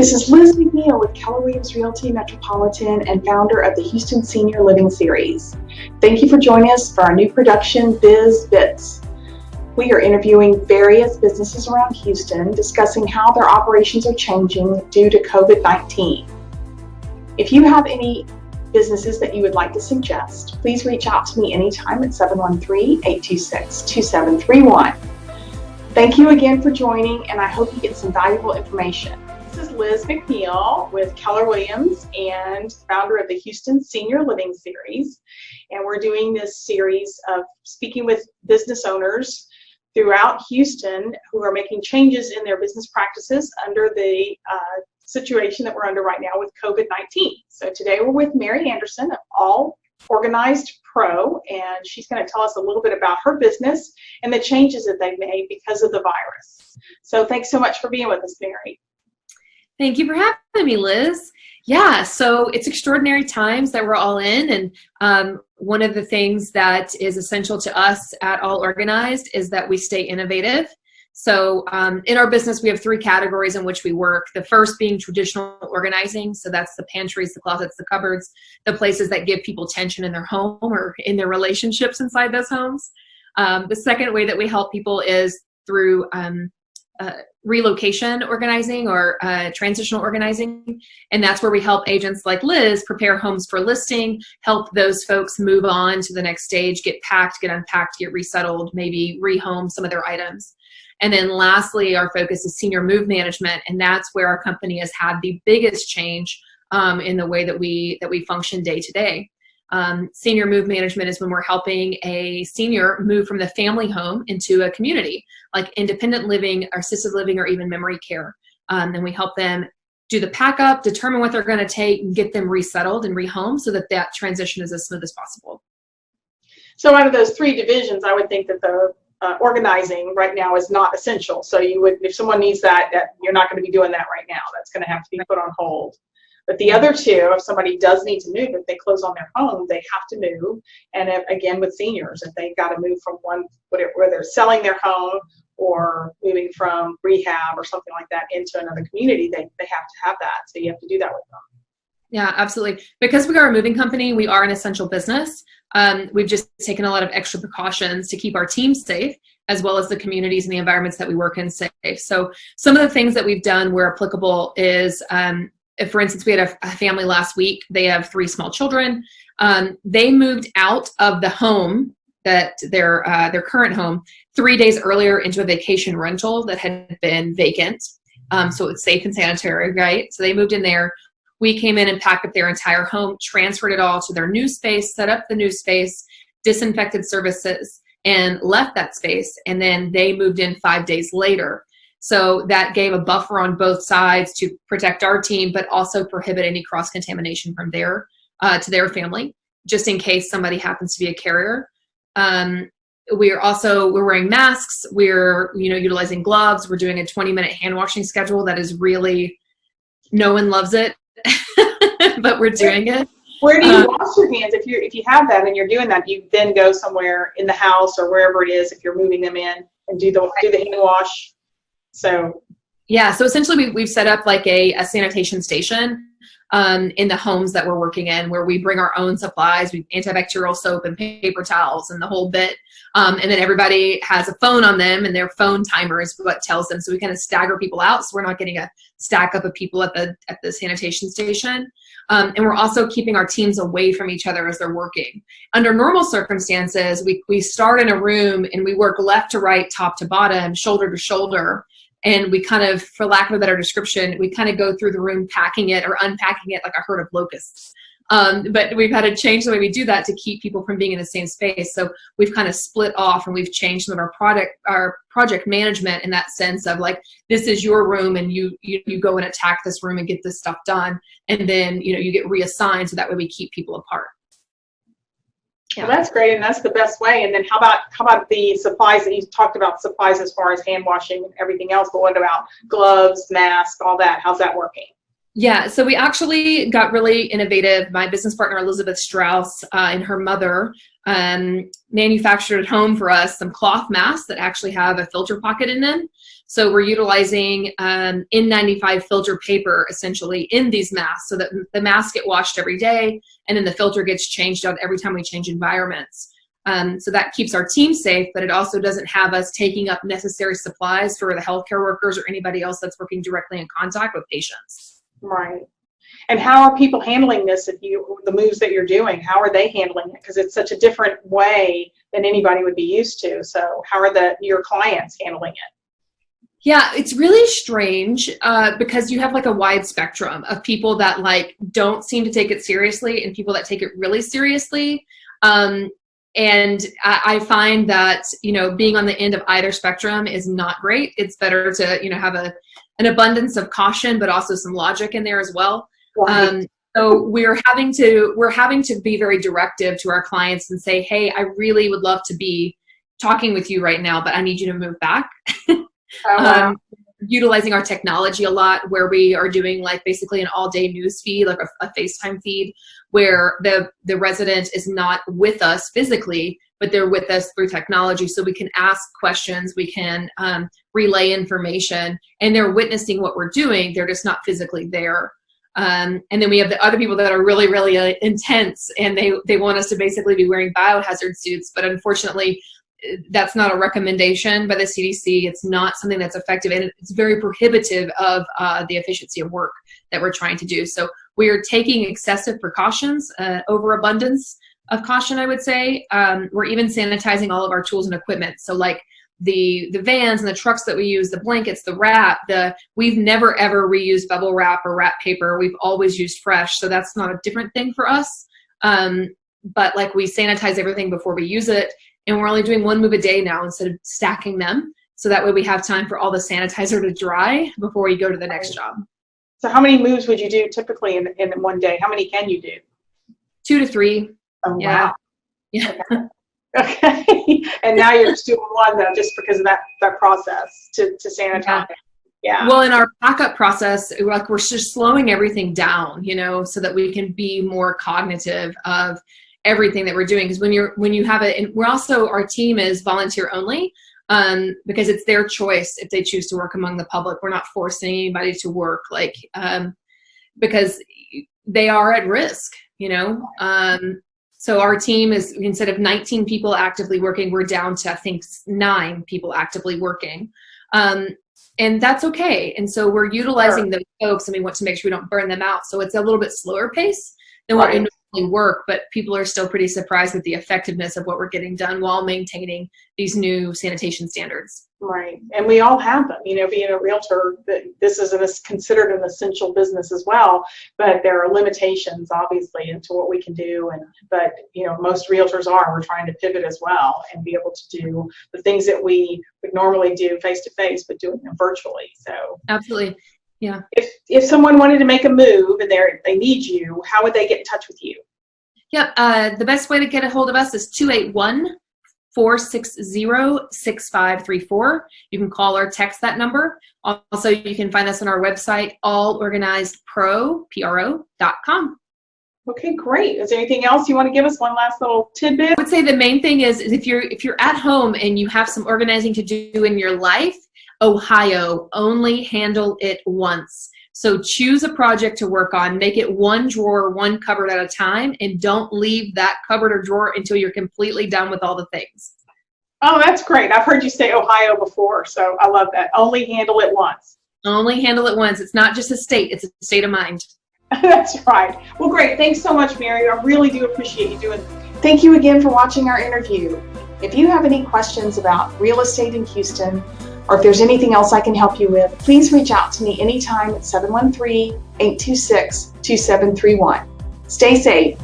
this is Liz McNeil with Keller Williams Realty Metropolitan and founder of the Houston Senior Living Series. Thank you for joining us for our new production, Biz Bits. We are interviewing various businesses around Houston, discussing how their operations are changing due to COVID-19. If you have any businesses that you would like to suggest, please reach out to me anytime at 713-826-2731. Thank you again for joining, and I hope you get some valuable information. This is Liz McNeil with Keller Williams and founder of the Houston Senior Living Series. And we're doing this series of speaking with business owners throughout Houston who are making changes in their business practices under the situation that we're under right now with COVID-19. So today we're with Mary Anderson of All Organized Pro, and she's going to tell us a little bit about her business and the changes that they've made because of the virus. So thanks so much for being with us, Mary. Thank you for having me, Liz. Yeah, so it's extraordinary times that we're all in, and one of the things that is essential to us at All Organized is that we stay innovative. So in our business, we have three categories in which we work. The first being traditional organizing. So that's the pantries, the closets, the cupboards, the places that give people tension in their home or in their relationships inside those homes. The second way that we help people is through relocation organizing or transitional organizing. And that's where we help agents like Liz prepare homes for listing, help those folks move on to the next stage, get packed, get unpacked, get resettled, maybe rehome some of their items. And then lastly, our focus is senior move management, and that's where our company has had the biggest change in the way that we function day to day. Senior move management is when we're helping a senior move from the family home into a community, like independent living, or assisted living, or even memory care. And we help them do the pack up, determine what they're going to take, and get them resettled and rehomed so that that transition is as smooth as possible. So out of those three divisions, I would think that the organizing right now is not essential. So you would, if someone needs that, you're not going to be doing that right now. That's going to have to be put on hold. But the other two, if somebody does need to move, if they close on their home, they have to move. And if, again, with seniors, if they've got to move from one, where they're selling their home or moving from rehab or something like that into another community, they have to have that. So you have to do that with them. Yeah, absolutely. Because we are a moving company, we are an essential business. We've just taken a lot of extra precautions to keep our team safe, as well as the communities and the environments that we work in safe. So some of the things that we've done where applicable is, if, for instance, we had a family last week, they have 3 small children. They moved out of the home, that their current home, 3 days earlier into a vacation rental that had been vacant. So it's safe and sanitary, right? So they moved in there. We came in and packed up their entire home, transferred it all to their new space, set up the new space, disinfected services, and left that space. And then they moved in 5 days later. So that gave a buffer on both sides to protect our team, but also prohibit any cross-contamination from their to their family, just in case somebody happens to be a carrier. We're wearing masks. We're utilizing gloves. We're doing a 20-minute hand washing schedule that is really, no one loves it, but we're doing it. Where do you wash your hands? If you have that and you're doing that, you then go somewhere in the house or wherever it is, if you're moving them in, and do the hand wash. So yeah, so essentially we've set up like a sanitation station in the homes that we're working in, where we bring our own supplies, we antibacterial soap and paper towels and the whole bit. And then everybody has a phone on them, and their phone timer is what tells them. So we kind of stagger people out, so we're not getting a stack up of people at the sanitation station. And we're also keeping our teams away from each other as they're working. Under normal circumstances, we start in a room and we work left to right, top to bottom, shoulder to shoulder. And we kind of, for lack of a better description, we kind of go through the room packing it or unpacking it like a herd of locusts. But we've had to change the way we do that to keep people from being in the same space. So we've kind of split off, and we've changed some of our project management in that sense of like, this is your room, and you go and attack this room and get this stuff done. And then, you get reassigned, so that way we keep people apart. Yeah. Well, that's great, and that's the best way. And then how about the supplies that you talked about, supplies as far as hand washing and everything else, but what about gloves, masks, all that? How's that working? Yeah, so we actually got really innovative. My business partner, Elizabeth Strauss, and her mother manufactured at home for us some cloth masks that actually have a filter pocket in them. So we're utilizing N95 filter paper essentially in these masks so that the masks get washed every day, and then the filter gets changed out every time we change environments. So that keeps our team safe, but it also doesn't have us taking up necessary supplies for the healthcare workers or anybody else that's working directly in contact with patients. Right. And how are people handling this? The moves that you're doing, how are they handling it? Because it's such a different way than anybody would be used to. So how are your clients handling it? Yeah, it's really strange because you have like a wide spectrum of people that like don't seem to take it seriously and people that take it really seriously. And I find that, being on the end of either spectrum is not great. It's better to, have an abundance of caution, but also some logic in there as well. Right. So we're having to be very directive to our clients and say, hey, I really would love to be talking with you right now, but I need you to move back. Oh, wow. Utilizing our technology a lot, where we are doing like basically an all-day news feed, like a FaceTime feed, where the resident is not with us physically, but they're with us through technology. So we can ask questions, we can relay information, and they're witnessing what we're doing. They're just not physically there. And then we have the other people that are really, really intense, and they want us to basically be wearing biohazard suits, but unfortunately, that's not a recommendation by the CDC. It's not something that's effective, and it's very prohibitive of the efficiency of work that we're trying to do. So we are taking excessive precautions, overabundance of caution, I would say. We're even sanitizing all of our tools and equipment. So like the vans and the trucks that we use, the blankets, the wrap, we've never ever reused bubble wrap or wrap paper. We've always used fresh. So that's not a different thing for us. But like we sanitize everything before we use it. And we're only doing one move a day now instead of stacking them. So that way we have time for all the sanitizer to dry before we go to the next job. So how many moves would you do typically in one day? How many can you do? 2 to 3. Oh, yeah. Wow. Yeah. Okay. And now you're just doing one though, just because of that process to sanitize. Yeah. Well, in our backup process, like we're just slowing everything down, so that we can be more cognitive of everything that we're doing. Because when you have it, and we're also, our team is volunteer only, because it's their choice if they choose to work among the public. We're not forcing anybody to work, because they are at risk, so our team is, instead of 19 people actively working, we're down to, I think, 9 people actively working. And that's okay. And so we're utilizing those folks, and we want to make sure we don't burn them out. So it's a little bit slower pace than what we normally work, but people are still pretty surprised with the effectiveness of what we're getting done while maintaining these new sanitation standards. Right. And we all have them, being a realtor, this is considered an essential business as well, but there are limitations obviously into what we can do. But most realtors we're trying to pivot as well and be able to do the things that we would normally do face to face, but doing them virtually. So absolutely. Yeah. If someone wanted to make a move and they need you, how would they get in touch with you? Yep. The best way to get a hold of us is 281-460-6534. You can call or text that number. Also, you can find us on our website, allorganizedpro.com. Okay, great. Is there anything else you want to give us? One last little tidbit? I would say the main thing is if you're at home and you have some organizing to do in your life, Ohio, only handle it once. So choose a project to work on, make it one drawer, one cupboard at a time, and don't leave that cupboard or drawer until you're completely done with all the things. Oh, that's great. I've heard you say Ohio before, so I love that. Only handle it once. Only handle it once. It's not just a state, it's a state of mind. That's right. Well, great. Thanks so much, Mary. I really do appreciate you doing this. Thank you again for watching our interview. If you have any questions about real estate in Houston, or if there's anything else I can help you with, please reach out to me anytime at 713-826-2731. Stay safe.